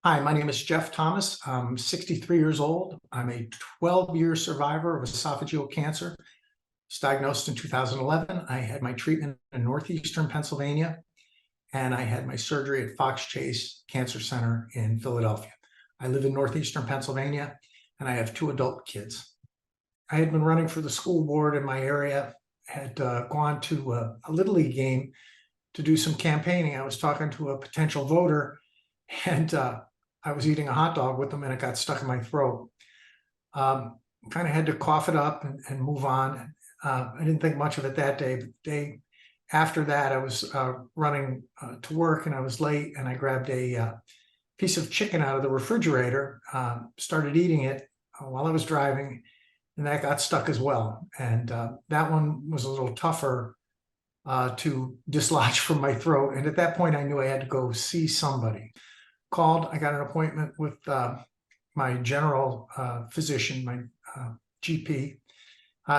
Hi, my name is Jeff Thomas. I'm 63 years old. I'm a 12-year survivor of esophageal cancer. I was diagnosed in 2011. I had my treatment in northeastern Pennsylvania, and I had my surgery at Fox Chase Cancer Center in Philadelphia. I live in northeastern Pennsylvania, and I have two adult kids. I had been running for the school board in my area, had gone to a Little League game to do some campaigning. I was talking to a potential voter, and I was eating a hot dog with them and it got stuck in my throat. Kind of had to cough it up and move on. I didn't think much of it that day. The day after that, I was running to work and I was late, and I grabbed a piece of chicken out of the refrigerator, started eating it while I was driving, and that got stuck as well. And that one was a little tougher to dislodge from my throat. And at that point, I knew I had to go see somebody. Called, I got an appointment with my general physician, my GP.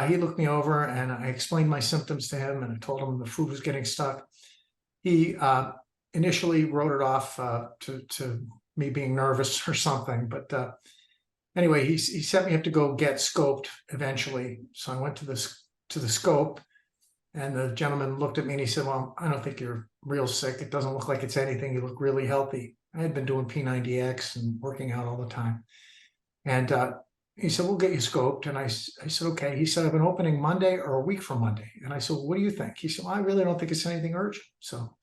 He looked me over and I explained my symptoms to him, and I told him the food was getting stuck. He initially wrote it off to me being nervous or something, but anyway, he set me up to go get scoped eventually. So I went to the scope, and the gentleman looked at me and he said, "Well, I don't think you're real sick. It doesn't look like it's anything. You look really healthy." I had been doing P90X and working out all the time. And he said, "We'll get you scoped." And I said, "Okay." He said, "I have an opening Monday or a week from Monday." And I said, "What do you think?" He said, "Well, I really don't think it's anything urgent." So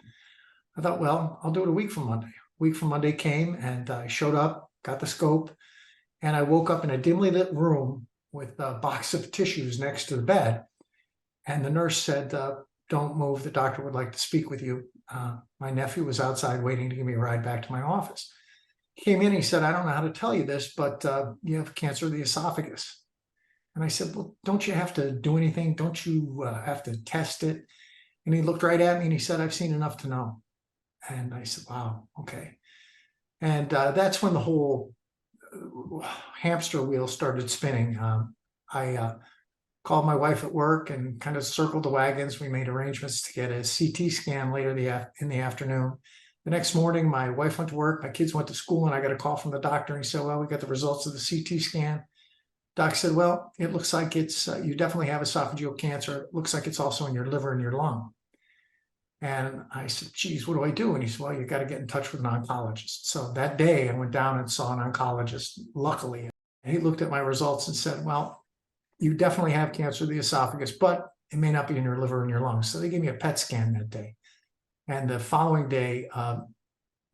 I thought, well, I'll do it a week from Monday. A week from Monday came, and I showed up, got the scope, and I woke up in a dimly lit room with a box of tissues next to the bed. And the nurse said, "Don't move. The doctor would like to speak with you." My nephew was outside waiting to give me a ride back to my office. He came in, he said, "I don't know how to tell you this, but you have cancer of the esophagus." And I said, "Well, don't you have to do anything? Don't you have to test it?" And he looked right at me and he said, "I've seen enough to know." And I said, "Wow, okay." And that's when the whole hamster wheel started spinning. I called my wife at work and kind of circled the wagons. We made arrangements to get a CT scan later in the afternoon. The next morning, my wife went to work, my kids went to school, and I got a call from the doctor. And he said, "Well, we got the results of the CT scan." Doc said, "Well, it looks like it's you definitely have esophageal cancer. It looks like it's also in your liver and your lung." And I said, "Geez, what do I do?" And he said, "Well, you got to get in touch with an oncologist." So that day I went down and saw an oncologist, luckily. And he looked at my results and said, "Well, you definitely have cancer of the esophagus, but it may not be in your liver and your lungs." So they gave me a PET scan that day. And the following day,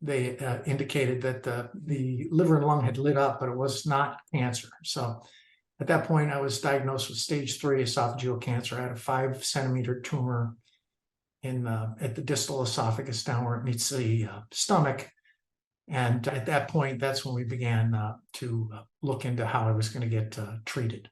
they indicated that the liver and lung had lit up, but it was not cancer. So at that point, I was diagnosed with stage 3 esophageal cancer. I had a 5-centimeter tumor at the distal esophagus, down where it meets the stomach. And at that point, that's when we began to look into how I was going to get treated.